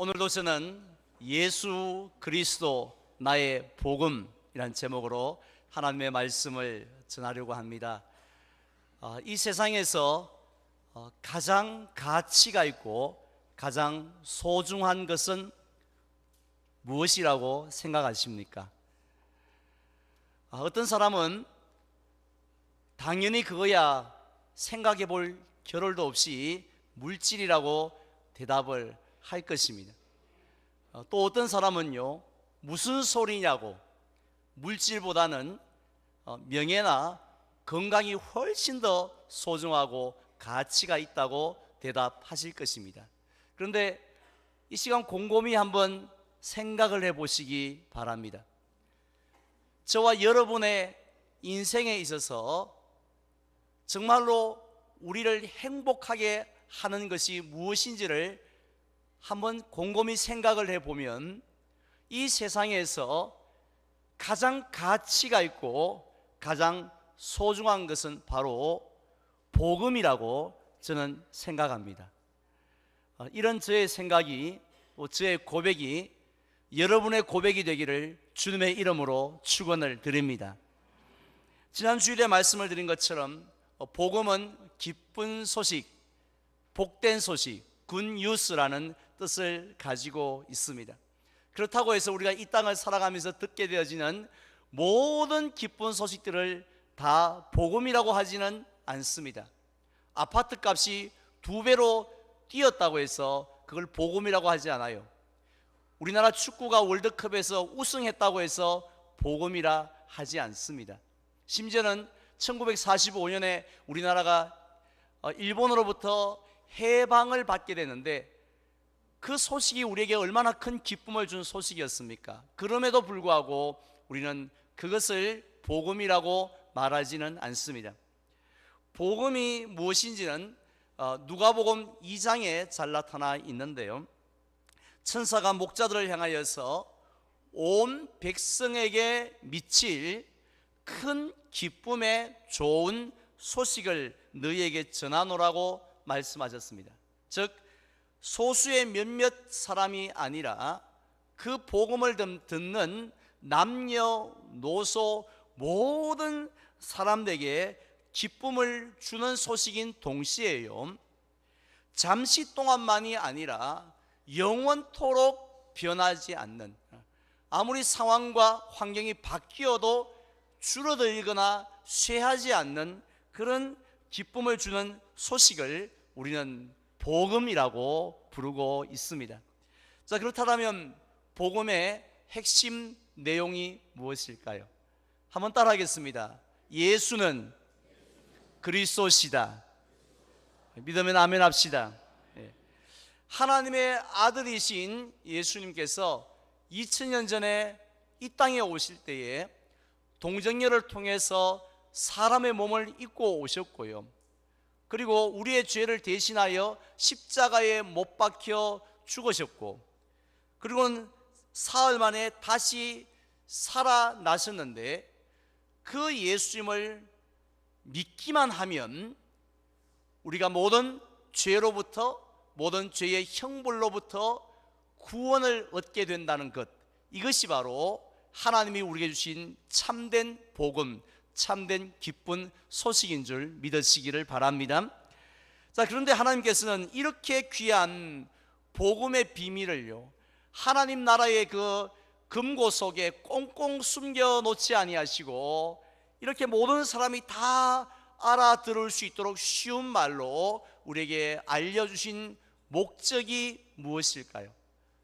오늘도 저는 예수 그리스도 나의 복음이란 제목으로 하나님의 말씀을 전하려고 합니다. 이 세상에서 가장 가치가 있고 가장 소중한 것은 무엇이라고 생각하십니까? 어떤 사람은 당연히 그거야 생각해 볼 겨를도 없이 물질이라고 대답을 할 것입니다. 또 어떤 사람은요, 무슨 소리냐고 물질보다는 명예나 건강이 훨씬 더 소중하고 가치가 있다고 대답하실 것입니다. 그런데 이 시간 곰곰이 한번 생각을 해보시기 바랍니다. 저와 여러분의 인생에 있어서 정말로 우리를 행복하게 하는 것이 무엇인지를 한번 곰곰이 생각을 해보면 이 세상에서 가장 가치가 있고 가장 소중한 것은 바로 복음이라고 저는 생각합니다. 이런 저의 생각이, 저의 고백이 여러분의 고백이 되기를 주님의 이름으로 축원을 드립니다. 지난 주일에 말씀을 드린 것처럼 복음은 기쁜 소식, 복된 소식, 굿뉴스라는 뜻을 가지고 있습니다. 그렇다고 해서 우리가 이 땅을 살아가면서 듣게 되어지는 모든 기쁜 소식들을 다 복음이라고 하지는 않습니다. 아파트 값이 2배로 뛰었다고 해서 그걸 복음이라고 하지 않아요. 우리나라 축구가 월드컵에서 우승했다고 해서 복음이라 하지 않습니다. 심지어는 1945년에 우리나라가 일본으로부터 해방을 받게 되는데 그 소식이 우리에게 얼마나 큰 기쁨을 준 소식이었습니까? 그럼에도 불구하고 우리는 그것을 복음이라고 말하지는 않습니다. 복음이 무엇인지는 누가복음 2장에 잘 나타나 있는데요, 천사가 목자들을 향하여서 온 백성에게 미칠 큰 기쁨의 좋은 소식을 너희에게 전하노라고 말씀하셨습니다. 즉 소수의 몇몇 사람이 아니라 그 복음을 듣는 남녀노소 모든 사람들에게 기쁨을 주는 소식인 동시에요, 잠시 동안만이 아니라 영원토록 변하지 않는, 아무리 상황과 환경이 바뀌어도 줄어들거나 쇠하지 않는 그런 기쁨을 주는 소식을 우리는 복음이라고 부르고 있습니다. 자, 그렇다면 복음의 핵심 내용이 무엇일까요? 한번 따라하겠습니다. 예수는 그리스도시다. 믿으면 아멘 합시다. 하나님의 아들이신 예수님께서 2000년 전에 이 땅에 오실 때에 동정녀를 통해서 사람의 몸을 입고 오셨고요, 그리고 우리의 죄를 대신하여 십자가에 못 박혀 죽으셨고, 그리고는 사흘 만에 다시 살아나셨는데, 그 예수님을 믿기만 하면 우리가 모든 죄로부터, 모든 죄의 형벌로부터 구원을 얻게 된다는 것, 이것이 바로 하나님이 우리에게 주신 참된 복음, 참된 기쁜 소식인 줄 믿으시기를 바랍니다. 자, 그런데 하나님께서는 이렇게 귀한 복음의 비밀을요, 하나님 나라의 그 금고 속에 꽁꽁 숨겨 놓지 아니하시고 이렇게 모든 사람이 다 알아들을 수 있도록 쉬운 말로 우리에게 알려주신 목적이 무엇일까요?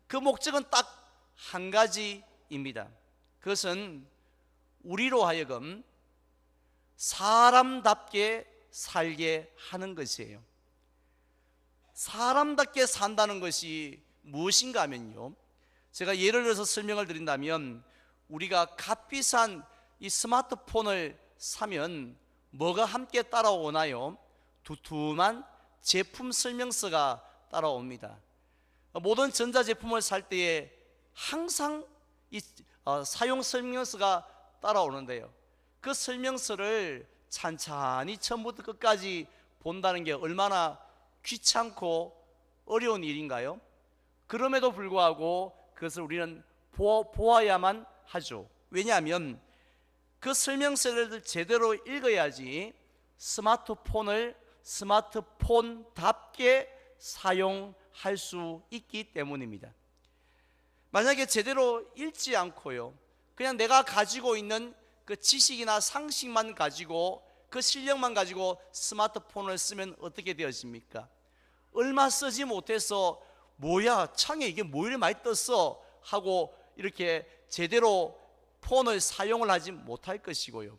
그 목적은 딱 한 가지입니다. 그것은 우리로 하여금 사람답게 살게 하는 것이에요. 사람답게 산다는 것이 무엇인가 하면요, 제가 예를 들어서 설명을 드린다면, 우리가 값비싼 이 스마트폰을 사면 뭐가 함께 따라오나요? 두툼한 제품 설명서가 따라옵니다. 모든 전자제품을 살 때에 항상 이 사용 설명서가 따라오는데요, 그 설명서를 찬찬히 처음부터 끝까지 본다는 게 얼마나 귀찮고 어려운 일인가요? 그럼에도 불구하고 그것을 우리는 보아야만 하죠. 왜냐하면 그 설명서를 제대로 읽어야지 스마트폰을 스마트폰답게 사용할 수 있기 때문입니다. 만약에 제대로 읽지 않고요, 그냥 내가 가지고 있는 그 지식이나 상식만 가지고 그 실력만 가지고 스마트폰을 쓰면 어떻게 되어집니까? 얼마 쓰지 못해서 뭐야 창에 이게 뭐 이렇게 많이 떴어 하고 이렇게 제대로 폰을 사용을 하지 못할 것이고요,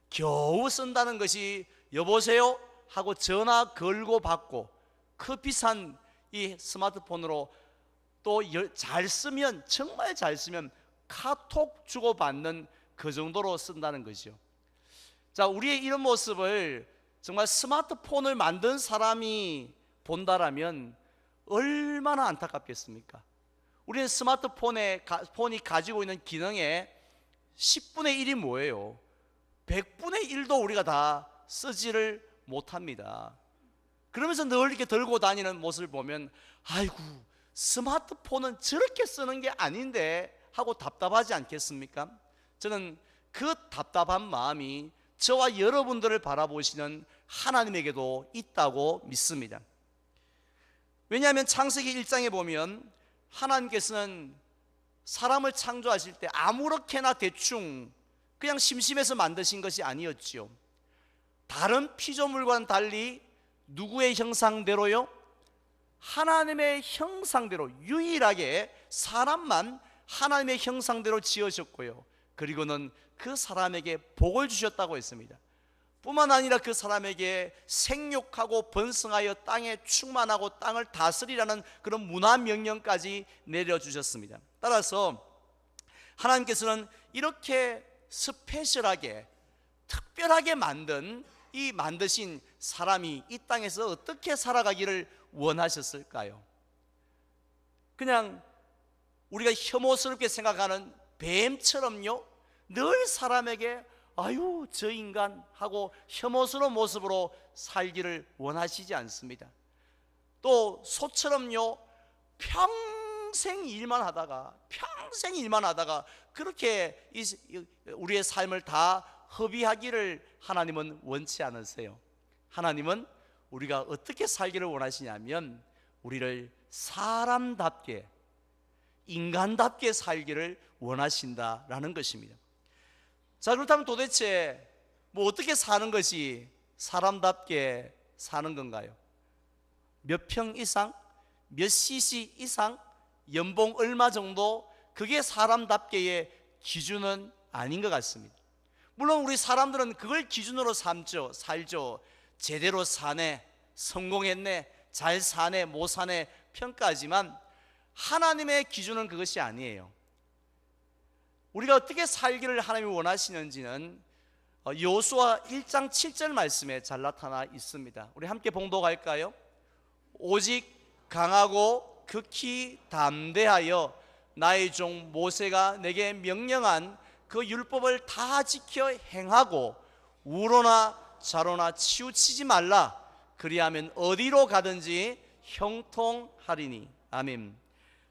겨우 쓴다는 것이 여보세요 하고 전화 걸고 받고 그 비싼 이 스마트폰으로 또 잘 쓰면, 정말 잘 쓰면 카톡 주고받는 그 정도로 쓴다는 거죠. 자, 우리의 이런 모습을 정말 스마트폰을 만든 사람이 본다라면 얼마나 안타깝겠습니까? 우리는 폰이 가지고 있는 기능의 10분의 1이 뭐예요? 100분의 1도 우리가 다 쓰지를 못합니다. 그러면서 늘 이렇게 들고 다니는 모습을 보면 아이고, 스마트폰은 저렇게 쓰는 게 아닌데 하고 답답하지 않겠습니까? 저는 그 답답한 마음이 저와 여러분들을 바라보시는 하나님에게도 있다고 믿습니다. 왜냐하면 창세기 1장에 보면 하나님께서는 사람을 창조하실 때 아무렇게나 대충 그냥 심심해서 만드신 것이 아니었지요. 다른 피조물과는 달리 누구의 형상대로요? 하나님의 형상대로, 유일하게 사람만 하나님의 형상대로 지으셨고요, 그리고는 그 사람에게 복을 주셨다고 했습니다. 뿐만 아니라 그 사람에게 생육하고 번성하여 땅에 충만하고 땅을 다스리라는 그런 문화 명령까지 내려주셨습니다. 따라서 하나님께서는 이렇게 스페셜하게, 특별하게 만드신 사람이 이 땅에서 어떻게 살아가기를 원하셨을까요? 그냥 우리가 혐오스럽게 생각하는 뱀처럼요, 늘 사람에게 아유 저 인간 하고 혐오스러운 모습으로 살기를 원하시지 않습니다. 또 소처럼요, 평생 일만 하다가 그렇게 우리의 삶을 다 허비하기를 하나님은 원치 않으세요. 하나님은 우리가 어떻게 살기를 원하시냐면 우리를 사람답게, 인간답게 살기를 원하신다라는 것입니다. 자, 그렇다면 도대체 어떻게 사는 것이 사람답게 사는 건가요? 몇 평 이상, 몇 cc 이상, 연봉 얼마 정도, 그게 사람답게의 기준은 아닌 것 같습니다. 물론 우리 사람들은 그걸 기준으로 살죠. 제대로 사네, 성공했네, 잘 사네, 못 사네 평가하지만 하나님의 기준은 그것이 아니에요. 우리가 어떻게 살기를 하나님이 원하시는지는 여호수아 1장 7절 말씀에 잘 나타나 있습니다. 우리 함께 봉독할까요? 오직 강하고 극히 담대하여 나의 종 모세가 내게 명령한 그 율법을 다 지켜 행하고 우로나 좌로나 치우치지 말라. 그리하면 어디로 가든지 형통하리니. 아멘.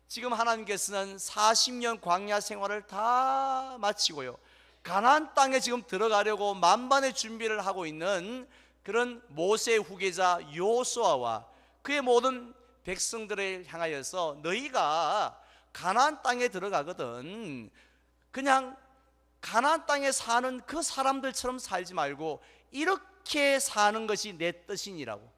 지금 하나님께서는 40년 광야 생활을 다 마치고요, 가나안 땅에 지금 들어가려고 만반의 준비를 하고 있는 그런 모세의 후계자 여호수아와 그의 모든 백성들을 향하여서 너희가 가나안 땅에 들어가거든 그냥 가나안 땅에 사는 그 사람들처럼 살지 말고 이렇게 사는 것이 내 뜻이니라고,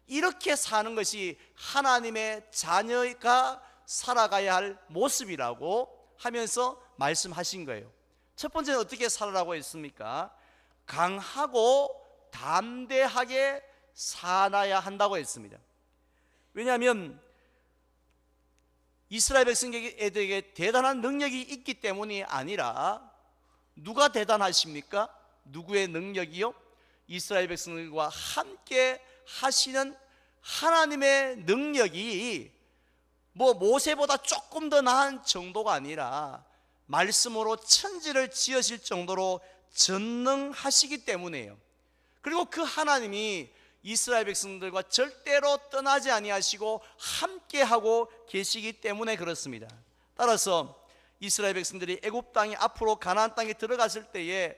이렇게 사는 것이 하나님의 자녀가 살아가야 할 모습이라고 하면서 말씀하신 거예요. 첫 번째는 어떻게 살아라고 했습니까? 강하고 담대하게 살아야 한다고 했습니다. 왜냐하면 이스라엘 백성에게 대단한 능력이 있기 때문이 아니라 누가 대단하십니까? 누구의 능력이요? 이스라엘 백성들과 함께 하시는 하나님의 능력이 모세보다 조금 더 나은 정도가 아니라 말씀으로 천지를 지으실 정도로 전능하시기 때문이에요. 그리고 그 하나님이 이스라엘 백성들과 절대로 떠나지 아니하시고 함께하고 계시기 때문에 그렇습니다. 따라서 이스라엘 백성들이 애굽 땅에 앞으로 가나안 땅에 들어갔을 때에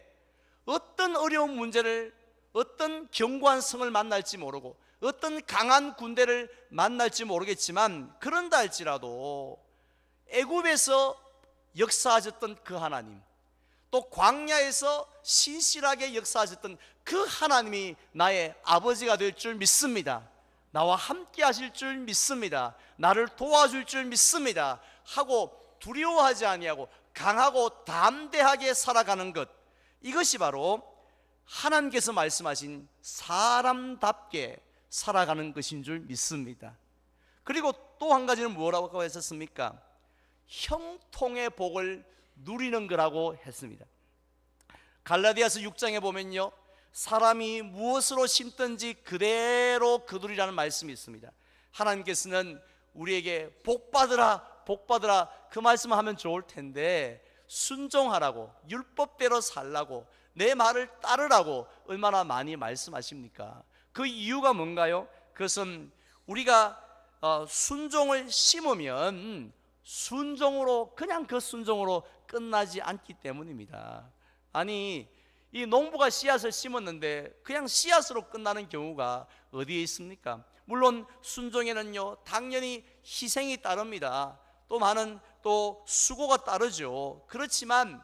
어떤 어려운 문제를, 어떤 견고한 성을 만날지 모르고 어떤 강한 군대를 만날지 모르겠지만, 그런다 할지라도 애굽에서 역사하셨던 그 하나님, 또 광야에서 신실하게 역사하셨던 그 하나님이 나의 아버지가 될 줄 믿습니다. 나와 함께 하실 줄 믿습니다. 나를 도와줄 줄 믿습니다 하고 두려워하지 아니하고 강하고 담대하게 살아가는 것, 이것이 바로 하나님께서 말씀하신 사람답게 살아가는 것인 줄 믿습니다. 그리고 또 한 가지는 뭐라고 했었습니까? 형통의 복을 누리는 거라고 했습니다. 갈라디아서 6장에 보면요, 사람이 무엇으로 심든지 그대로 거두리라는 말씀이 있습니다. 하나님께서는 우리에게 복 받으라, 복 받으라, 그 말씀을 하면 좋을 텐데 순종하라고, 율법대로 살라고, 내 말을 따르라고 얼마나 많이 말씀하십니까? 그 이유가 뭔가요? 그것은 우리가 순종을 심으면 순종으로, 그냥 그 순종으로 끝나지 않기 때문입니다. 아니, 이 농부가 씨앗을 심었는데 그냥 씨앗으로 끝나는 경우가 어디에 있습니까? 물론 순종에는요, 당연히 희생이 따릅니다. 또 많은 또 수고가 따르죠. 그렇지만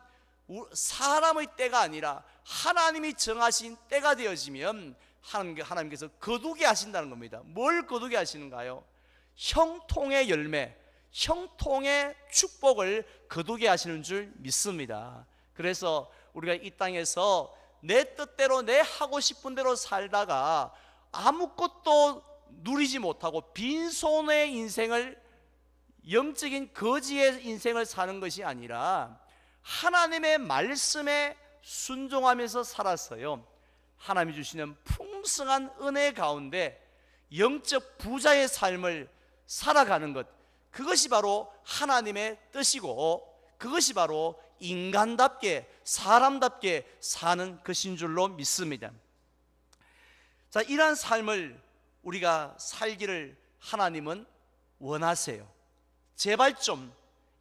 사람의 때가 아니라 하나님이 정하신 때가 되어지면 하나님께서 거두게 하신다는 겁니다. 뭘 거두게 하시는가요? 형통의 열매, 형통의 축복을 거두게 하시는 줄 믿습니다. 그래서 우리가 이 땅에서 내 뜻대로, 내 하고 싶은 대로 살다가 아무것도 누리지 못하고 빈손의 인생을, 영적인 거지의 인생을 사는 것이 아니라 하나님의 말씀에 순종하면서 살았어요. 하나님이 주시는 풍성한 은혜 가운데 영적 부자의 삶을 살아가는 것, 그것이 바로 하나님의 뜻이고, 그것이 바로 인간답게, 사람답게 사는 것인 줄로 믿습니다. 자, 이러한 삶을 우리가 살기를 하나님은 원하세요. 제발 좀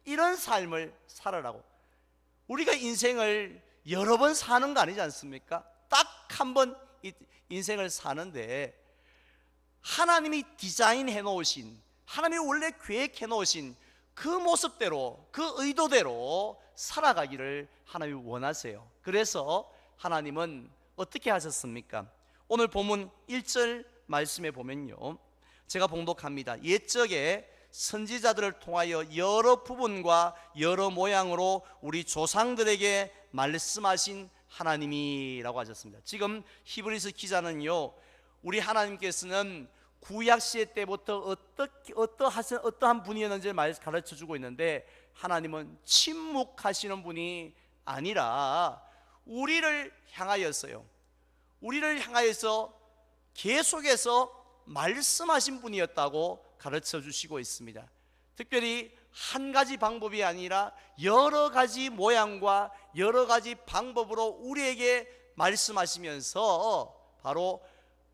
이런 삶을 살아라고. 우리가 인생을 여러 번 사는 거 아니지 않습니까? 딱 한 번 인생을 사는데 하나님이 디자인해 놓으신, 하나님이 원래 계획해 놓으신 그 모습대로, 그 의도대로 살아가기를 하나님이 원하세요. 그래서 하나님은 어떻게 하셨습니까? 오늘 본문 1절 말씀에 보면요, 제가 봉독합니다. 옛적에 선지자들을 통하여 여러 부분과 여러 모양으로 우리 조상들에게 말씀하신 하나님이라고 하셨습니다. 지금 히브리서 기자는요, 우리 하나님께서는 구약 시대 때부터 어떠한 분이었는지를 가르쳐 주고 있는데, 하나님은 침묵하시는 분이 아니라 우리를 향하여서요, 우리를 향하여서 계속해서 말씀하신 분이었다고 가르쳐 주시고 있습니다. 특별히 한 가지 방법이 아니라 여러 가지 모양과 여러 가지 방법으로 우리에게 말씀하시면서 바로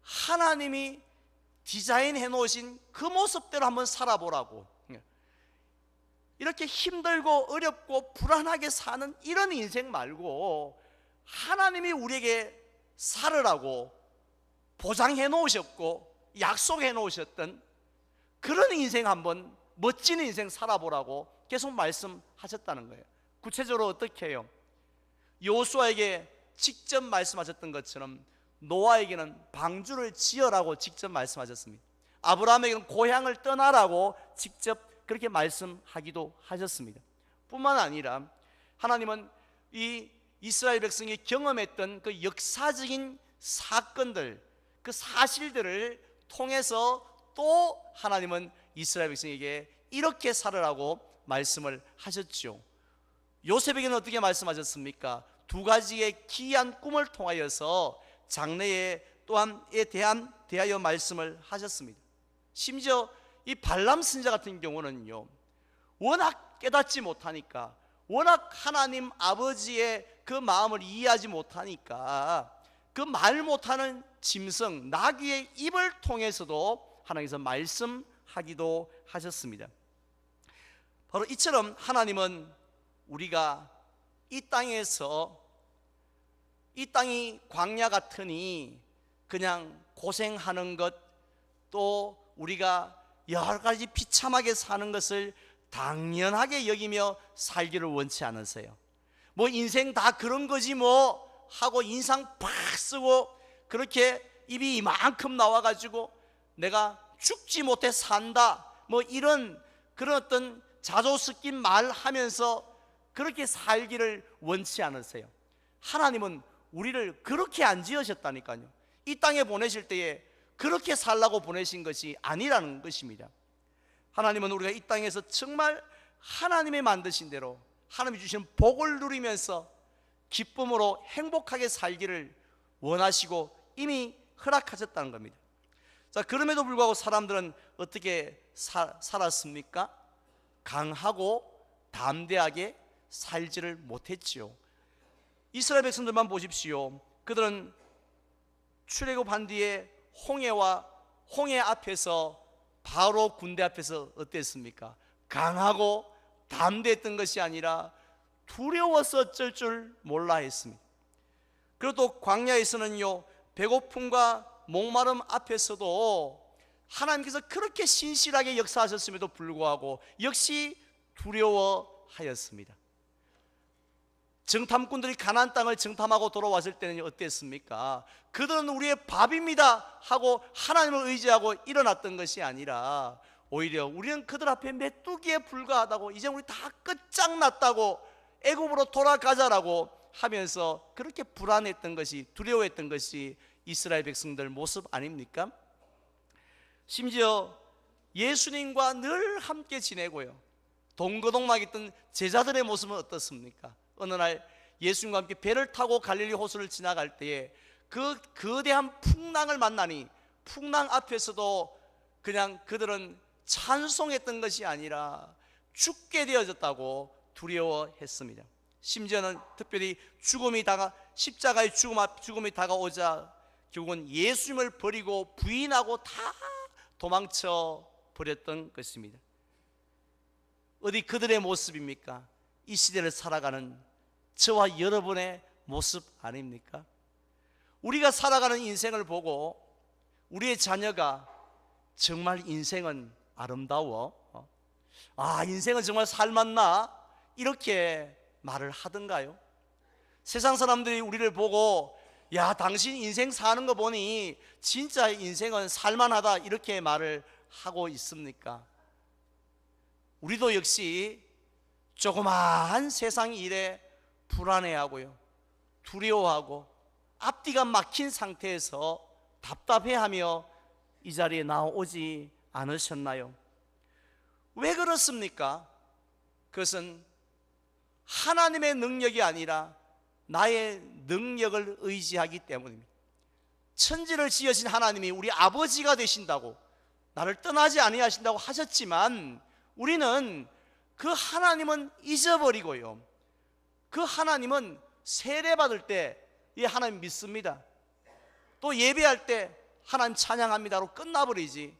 하나님이 디자인해 놓으신 그 모습대로 한번 살아보라고, 이렇게 힘들고 어렵고 불안하게 사는 이런 인생 말고 하나님이 우리에게 살으라고 보장해 놓으셨고 약속해 놓으셨던 그런 인생, 한번 멋진 인생 살아보라고 계속 말씀하셨다는 거예요. 구체적으로 어떻게 해요? 여호수아에게 직접 말씀하셨던 것처럼 노아에게는 방주를 지어라고 직접 말씀하셨습니다. 아브라함에게는 고향을 떠나라고 직접 그렇게 말씀하기도 하셨습니다. 뿐만 아니라 하나님은 이 이스라엘 백성이 경험했던 그 역사적인 사건들, 그 사실들을 통해서 또 하나님은 이스라엘 백성에게 이렇게 살으라고 말씀을 하셨죠. 요셉에게는 어떻게 말씀하셨습니까? 두 가지의 기이한 꿈을 통하여서 장래에 또한에 대하여 말씀을 하셨습니다. 심지어 이 발람 선지자 같은 경우는요, 워낙 깨닫지 못하니까, 워낙 하나님 아버지의 그 마음을 이해하지 못하니까 그 말 못하는 짐승 나귀의 입을 통해서도 하나님께서 말씀하기도 하셨습니다. 바로 이처럼 하나님은 우리가 이 땅에서, 이 땅이 광야 같으니 그냥 고생하는 것, 또 우리가 여러 가지 비참하게 사는 것을 당연하게 여기며 살기를 원치 않으세요. 뭐 인생 다 그런 거지 뭐 하고 인상 팍 쓰고 그렇게 입이 이만큼 나와가지고 내가 죽지 못해 산다, 뭐 이런 그런 어떤 자조 섞인 말 하면서 그렇게 살기를 원치 않으세요. 하나님은 우리를 그렇게 안 지으셨다니까요. 이 땅에 보내실 때에 그렇게 살라고 보내신 것이 아니라는 것입니다. 하나님은 우리가 이 땅에서 정말 하나님이 만드신 대로 하나님이 주신 복을 누리면서 기쁨으로 행복하게 살기를 원하시고 이미 허락하셨다는 겁니다. 자, 그럼에도 불구하고 사람들은 어떻게 살았습니까? 강하고 담대하게 살지를 못했지요. 이스라엘 백성들만 보십시오. 그들은 출애굽한 뒤에 홍해 앞에서, 바로 군대 앞에서 어땠습니까? 강하고 담대했던 것이 아니라 두려워서 어쩔 줄 몰라 했습니다. 그리고 또 광야에서는요, 배고픔과 목마름 앞에서도 하나님께서 그렇게 신실하게 역사하셨음에도 불구하고 역시 두려워하였습니다. 정탐꾼들이 가나안 땅을 정탐하고 돌아왔을 때는 어땠습니까? 그들은 우리의 밥입니다 하고 하나님을 의지하고 일어났던 것이 아니라 오히려 우리는 그들 앞에 메뚜기에 불과하다고, 이제 우리 다 끝장났다고, 애굽으로 돌아가자라고 하면서 그렇게 불안했던 것이, 두려워했던 것이 이스라엘 백성들 모습 아닙니까? 심지어 예수님과 늘 함께 지내고요, 동거동막 있던 제자들의 모습은 어떻습니까? 어느 날 예수님과 함께 배를 타고 갈릴리 호수를 지나갈 때에 그 거대한 풍랑을 만나니 풍랑 앞에서도 그냥 그들은 찬송했던 것이 아니라 죽게 되어졌다고 두려워했습니다. 심지어는 특별히 십자가의 죽음이 다가오자 결국은 예수님을 버리고 부인하고 다 도망쳐 버렸던 것입니다. 어디 그들의 모습입니까? 이 시대를 살아가는 저와 여러분의 모습 아닙니까? 우리가 살아가는 인생을 보고 우리의 자녀가 정말 인생은 아름다워, 인생은 정말 살맛나, 이렇게 말을 하던가요? 세상 사람들이 우리를 보고 야, 당신 인생 사는 거 보니 진짜 인생은 살만하다, 이렇게 말을 하고 있습니까? 우리도 역시 조그마한 세상 일에 불안해하고요, 두려워하고 앞뒤가 막힌 상태에서 답답해하며 이 자리에 나오지 않으셨나요? 왜 그렇습니까? 그것은 하나님의 능력이 아니라 나의 능력을 의지하기 때문입니다. 천지를 지으신 하나님이 우리 아버지가 되신다고, 나를 떠나지 아니하신다고 하셨지만 우리는 그 하나님은 잊어버리고요, 그 하나님은 세례받을 때 이 하나님 믿습니다, 또 예배할 때 하나님 찬양합니다로 끝나버리지,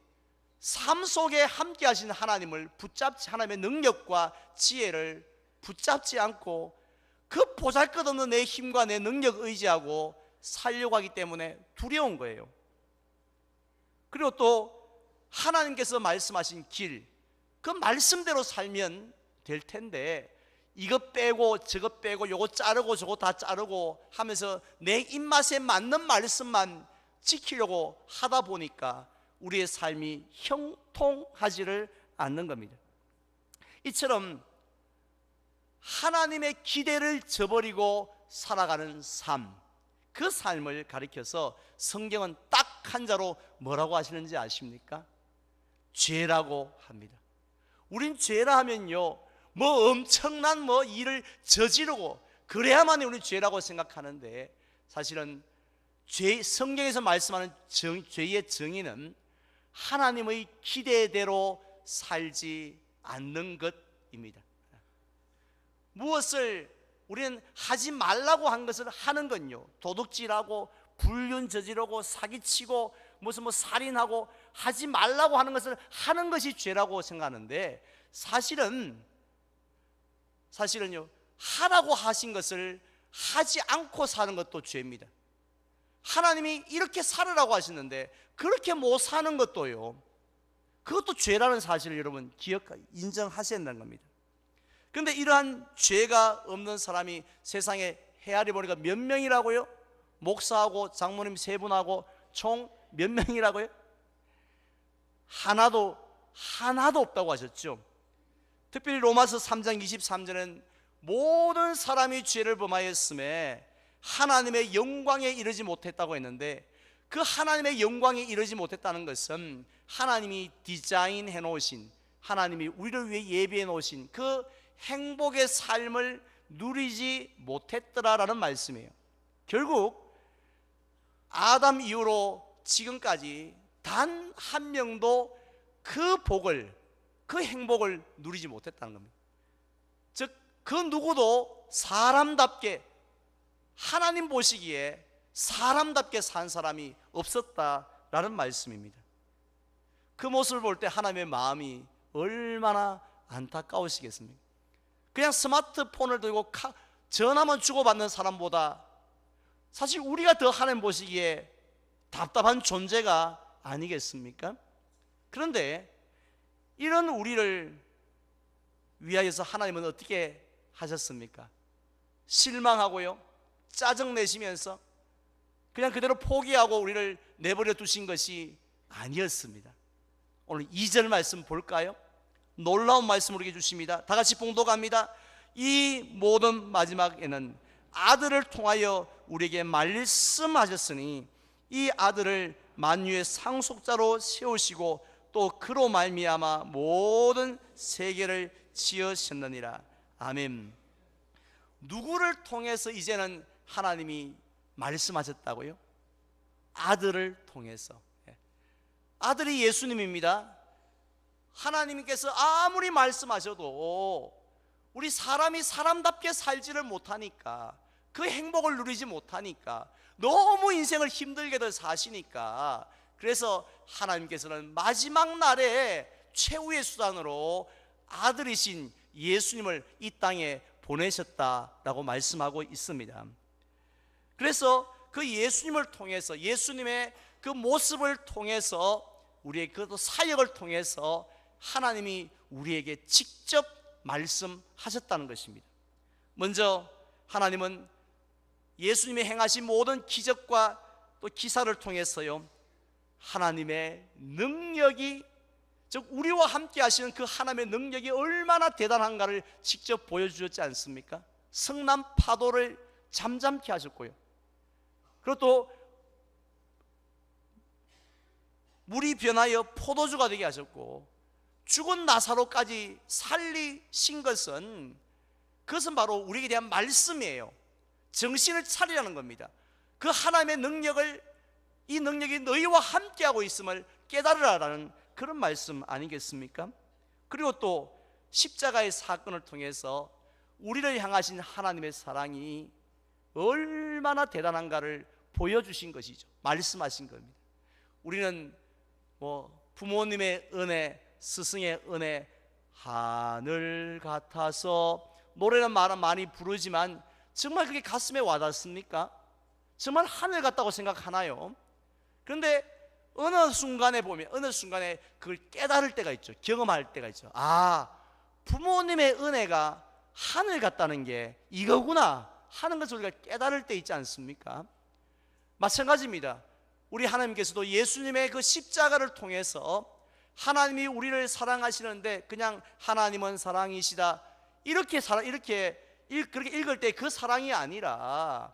삶 속에 함께 하신 하나님을 붙잡지, 하나님의 능력과 지혜를 붙잡지 않고 그 보잘것없는 내 힘과 내 능력 의지하고 살려고 하기 때문에 두려운 거예요. 그리고 또 하나님께서 말씀하신 길, 그 말씀대로 살면 될 텐데 이거 빼고 저거 빼고 요거 자르고 저거 다 자르고 하면서 내 입맛에 맞는 말씀만 지키려고 하다 보니까 우리의 삶이 형통하지를 않는 겁니다. 이처럼 하나님의 기대를 저버리고 살아가는 삶, 그 삶을 가리켜서 성경은 딱 한 자로 뭐라고 하시는지 아십니까? 죄라고 합니다. 우린 죄라 하면요, 뭐 엄청난 일을 저지르고 그래야만 우리 죄라고 생각하는데, 사실은 성경에서 말씀하는 죄의 정의는 하나님의 기대대로 살지 않는 것입니다. 무엇을 우리는 하지 말라고 한 것을 하는 건요, 도둑질하고 불륜 저지르고 사기치고 무슨 뭐 살인하고 하지 말라고 하는 것을 하는 것이 죄라고 생각하는데, 사실은요, 하라고 하신 것을 하지 않고 사는 것도 죄입니다. 하나님이 이렇게 살으라고 하시는데 그렇게 못 사는 것도요, 그것도 죄라는 사실을 여러분 인정하셔야 된다는 겁니다. 그런데 이러한 죄가 없는 사람이 세상에 헤아리 보니까 몇 명이라고요? 목사하고 장모님 3분하고 총 몇 명이라고요? 하나도 없다고 하셨죠. 특별히 로마서 3장 23절은 모든 사람이 죄를 범하였음에 하나님의 영광에 이르지 못했다고 했는데, 그 하나님의 영광에 이르지 못했다는 것은 하나님이 디자인해 놓으신, 하나님이 우리를 위해 예비해 놓으신 그 행복의 삶을 누리지 못했더라라는 말씀이에요. 결국 아담 이후로 지금까지 단 한 명도 그 복을, 그 행복을 누리지 못했다는 겁니다. 즉, 그 누구도 사람답게, 하나님 보시기에 사람답게 산 사람이 없었다라는 말씀입니다. 그 모습을 볼 때 하나님의 마음이 얼마나 안타까우시겠습니까? 그냥 스마트폰을 들고 전화만 주고받는 사람보다 사실 우리가 더 하나님 보시기에 답답한 존재가 아니겠습니까? 그런데 이런 우리를 위하여서 하나님은 어떻게 하셨습니까? 실망하고요, 짜증내시면서 그냥 그대로 포기하고 우리를 내버려 두신 것이 아니었습니다. 오늘 2절 말씀 볼까요? 놀라운 말씀을 우리에게 주십니다. 다 같이 봉독합니다. 이 모든 마지막에는 아들을 통하여 우리에게 말씀하셨으니 이 아들을 만유의 상속자로 세우시고 또 그로 말미암아 모든 세계를 지으셨느니라. 아멘. 누구를 통해서 이제는 하나님이 말씀하셨다고요? 아들을 통해서. 아들이 예수님입니다. 하나님께서 아무리 말씀하셔도 우리 사람이 사람답게 살지를 못하니까, 그 행복을 누리지 못하니까, 너무 인생을 힘들게들 사시니까, 그래서 하나님께서는 마지막 날에 최후의 수단으로 아들이신 예수님을 이 땅에 보내셨다라고 말씀하고 있습니다. 그래서 그 예수님을 통해서, 예수님의 그 모습을 통해서, 우리의 그 사역을 통해서 하나님이 우리에게 직접 말씀하셨다는 것입니다. 먼저 하나님은 예수님이 행하신 모든 기적과 또 기사를 통해서요, 하나님의 능력이, 즉 우리와 함께 하시는 그 하나님의 능력이 얼마나 대단한가를 직접 보여주셨지 않습니까? 성남 파도를 잠잠케 하셨고요, 그리고 또 물이 변하여 포도주가 되게 하셨고, 죽은 나사로까지 살리신 것은, 그것은 바로 우리에게 대한 말씀이에요. 정신을 차리라는 겁니다. 그 하나님의 능력을, 이 능력이 너희와 함께하고 있음을 깨달으라라는 그런 말씀 아니겠습니까? 그리고 또 십자가의 사건을 통해서 우리를 향하신 하나님의 사랑이 얼마나 대단한가를 보여주신 것이죠. 말씀하신 겁니다. 우리는 부모님의 은혜, 스승의 은혜, 하늘 같아서 노래는 많이 부르지만 정말 그게 가슴에 와닿습니까? 정말 하늘 같다고 생각하나요? 그런데 어느 순간에 보면, 어느 순간에 그걸 깨달을 때가 있죠. 경험할 때가 있죠. 아, 부모님의 은혜가 하늘 같다는 게 이거구나 하는 것을 우리가 깨달을 때 있지 않습니까? 마찬가지입니다. 우리 하나님께서도 예수님의 그 십자가를 통해서 하나님이 우리를 사랑하시는데 그냥 하나님은 사랑이시다 그렇게 읽을 때 그 사랑이 아니라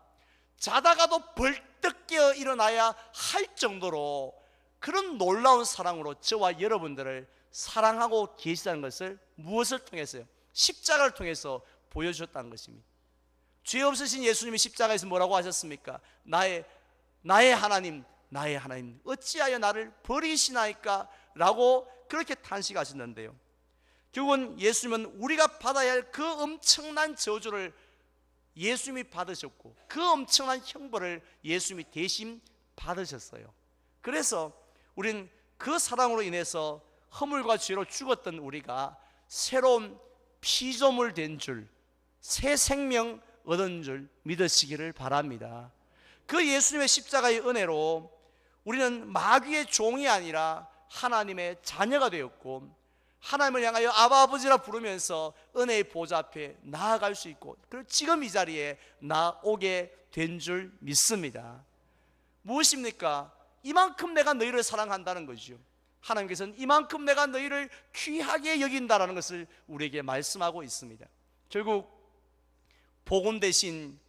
자다가도 벌떡 깨어 일어나야 할 정도로 그런 놀라운 사랑으로 저와 여러분들을 사랑하고 계시다는 것을 무엇을 통해서요? 십자가를 통해서 보여주셨다는 것입니다. 죄 없으신 예수님이 십자가에서 뭐라고 하셨습니까? 나의 하나님, 나의 하나님, 어찌하여 나를 버리시나이까? 라고 그렇게 탄식하셨는데요, 결국은 예수님은 우리가 받아야 할 그 엄청난 저주를 예수님이 받으셨고 그 엄청난 형벌을 예수님이 대신 받으셨어요. 그래서 우리는 그 사랑으로 인해서 허물과 죄로 죽었던 우리가 새로운 피조물 된 줄, 새 생명 얻은 줄 믿으시기를 바랍니다. 그 예수님의 십자가의 은혜로 우리는 마귀의 종이 아니라 하나님의 자녀가 되었고 하나님을 향하여 아바 아버지라 부르면서 은혜의 보좌 앞에 나아갈 수 있고 그리고 지금 이 자리에 나오게 된 줄 믿습니다. 무엇입니까? 이만큼 내가 너희를 사랑한다는 거죠. 하나님께서는 이만큼 내가 너희를 귀하게 여긴다라는 것을 우리에게 말씀하고 있습니다. 결국 복음 대신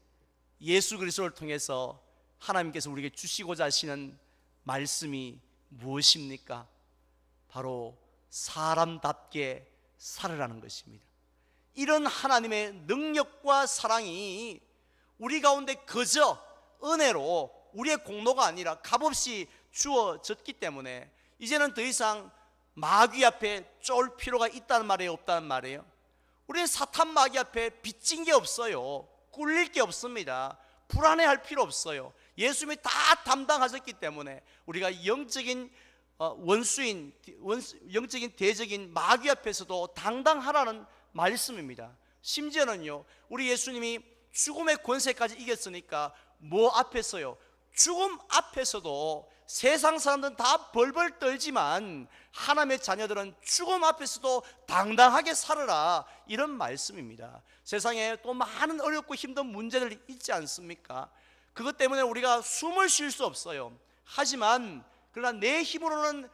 예수 그리스도를 통해서 하나님께서 우리에게 주시고자 하시는 말씀이 무엇입니까? 바로 사람답게 살으라는 것입니다. 이런 하나님의 능력과 사랑이 우리 가운데 그저 은혜로 우리의 공로가 아니라 값없이 주어졌기 때문에 이제는 더 이상 마귀 앞에 쫄 필요가 있다는 말이에요, 없다는 말이에요? 우리는 사탄 마귀 앞에 빚진 게 없어요. 꿀릴 게 없습니다. 불안해할 필요 없어요. 예수님이 다 담당하셨기 때문에 우리가 영적인 원수인, 영적인 대적인 마귀 앞에서도 당당하라는 말씀입니다. 심지어는요, 우리 예수님이 죽음의 권세까지 이겼으니까 뭐 앞에서요? 죽음 앞에서도 세상 사람들은 다 벌벌 떨지만 하나님의 자녀들은 죽음 앞에서도 당당하게 살아라, 이런 말씀입니다. 세상에 또 많은 어렵고 힘든 문제들이 있지 않습니까? 그것 때문에 우리가 숨을 쉴 수 없어요. 하지만 그러나 내 힘으로는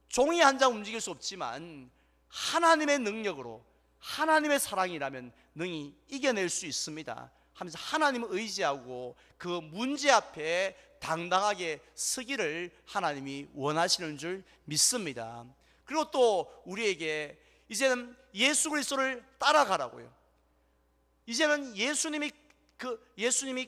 종이 한 장 움직일 수 없지만 하나님의 능력으로, 하나님의 사랑이라면 능히 이겨낼 수 있습니다 하면서 하나님을 의지하고 그 문제 앞에 당당하게 서기를 하나님이 원하시는 줄 믿습니다. 그리고 또 우리에게 이제는 예수 그리스도를 따라가라고요. 이제는 예수님이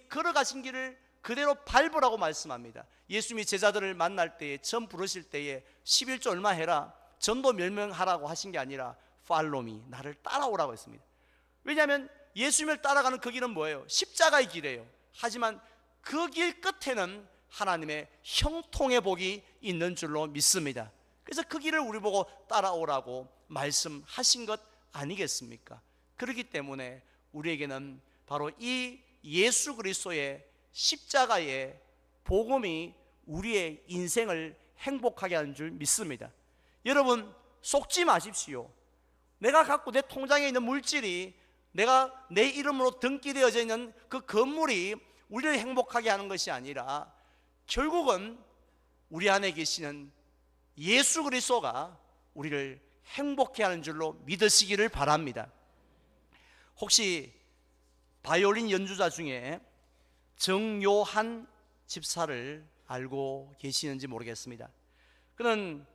걸어가신 길을 그대로 밟으라고 말씀합니다. 예수님이 제자들을 만날 때에, 전 부르실 때에 11조 얼마 해라, 전도 멸명하라고 하신 게 아니라 Follow me, 나를 따라오라고 했습니다. 왜냐하면 예수님을 따라가는 그 길은 뭐예요? 십자가의 길이에요. 하지만 그 길 끝에는 하나님의 형통의 복이 있는 줄로 믿습니다. 그래서 그 길을 우리 보고 따라오라고 말씀하신 것 아니겠습니까? 그렇기 때문에 우리에게는 바로 이 예수 그리스도의 십자가의 복음이 우리의 인생을 행복하게 하는 줄 믿습니다. 여러분, 속지 마십시오. 내가 갖고 내 통장에 있는 물질이, 내가 내 이름으로 등기되어져 있는 그 건물이 우리를 행복하게 하는 것이 아니라 결국은 우리 안에 계시는 예수 그리스도가 우리를 행복해 하는 줄로 믿으시기를 바랍니다. 혹시 바이올린 연주자 중에 정요한 집사를 알고 계시는지 모르겠습니다. 그는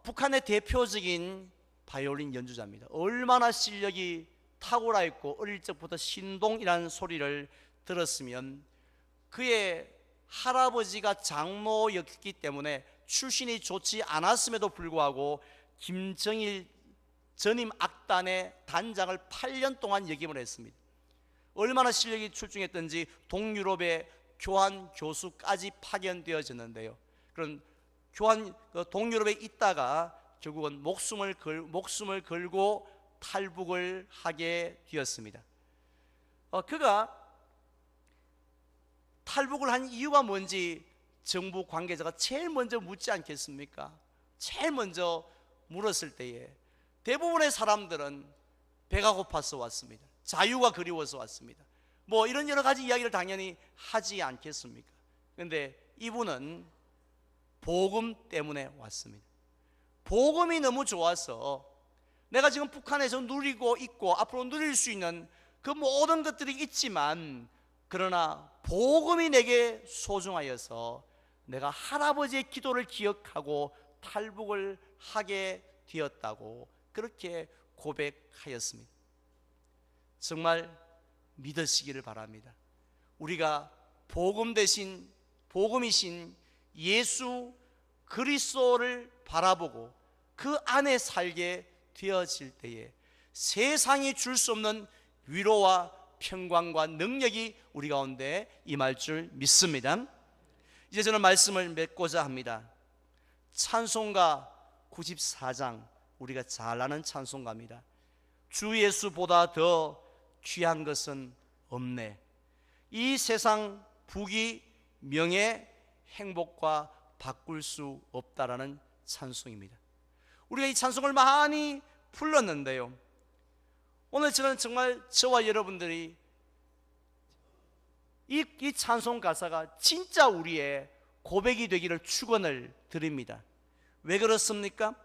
북한의 대표적인 바이올린 연주자입니다. 얼마나 실력이 탁월하 있고 어릴 적부터 신동이라는 소리를 들었으면, 그의 할아버지가 장로였기 때문에 출신이 좋지 않았음에도 불구하고 김정일 전임 악단의 단장을 8년 동안 역임을 했습니다. 얼마나 실력이 출중했던지 동유럽의 교환 교수까지 파견되어졌는데요. 그런 동유럽에 있다가 결국은 목숨을 걸고 탈북을 하게 되었습니다. 그가 탈북을 한 이유가 뭔지 정부 관계자가 제일 먼저 묻지 않겠습니까? 제일 먼저 물었을 때에 대부분의 사람들은 배가 고파서 왔습니다. 자유가 그리워서 왔습니다. 뭐 이런 여러 가지 이야기를 당연히 하지 않겠습니까? 그런데 이분은 복음 때문에 왔습니다. 복음이 너무 좋아서 내가 지금 북한에서 누리고 있고 앞으로 누릴 수 있는 그 모든 것들이 있지만, 그러나 복음이 내게 소중하여서 내가 할아버지의 기도를 기억하고 탈북을 하게 되었다고 그렇게 고백하였습니다. 정말 믿으시기를 바랍니다. 우리가 복음 대신 복음이신 예수 그리스도를 바라보고 그 안에 살게 되어질 때에 세상이 줄 수 없는 위로와 평강과 능력이 우리 가운데 임할 줄 믿습니다. 이제 저는 말씀을 맺고자 합니다. 찬송가 94장, 우리가 잘 아는 찬송가입니다. 주 예수보다 더 귀한 것은 없네. 이 세상 부귀, 명예, 행복과 바꿀 수 없다라는 찬송입니다. 우리가 이 찬송을 많이 불렀는데요, 오늘 저는 정말 저와 여러분들이 이 찬송 가사가 진짜 우리의 고백이 되기를 축원을 드립니다. 왜 그렇습니까?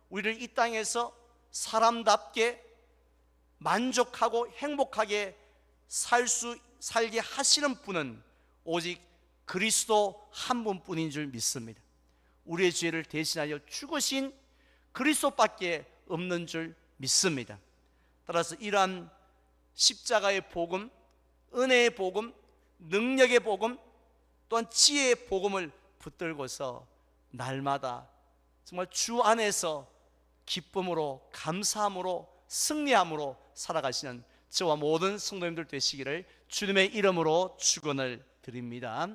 우리를 이 땅에서 사람답게 만족하고 행복하게 살게 하시는 분은 오직 그리스도 한 분뿐인 줄 믿습니다. 우리의 죄를 대신하여 죽으신 그리스도밖에 없는 줄 믿습니다. 따라서 이러한 십자가의 복음, 은혜의 복음, 능력의 복음, 또한 지혜의 복음을 붙들고서 날마다 정말 주 안에서 기쁨으로, 감사함으로, 승리함으로 살아가시는 저와 모든 성도님들 되시기를 주님의 이름으로 축원을 드립니다.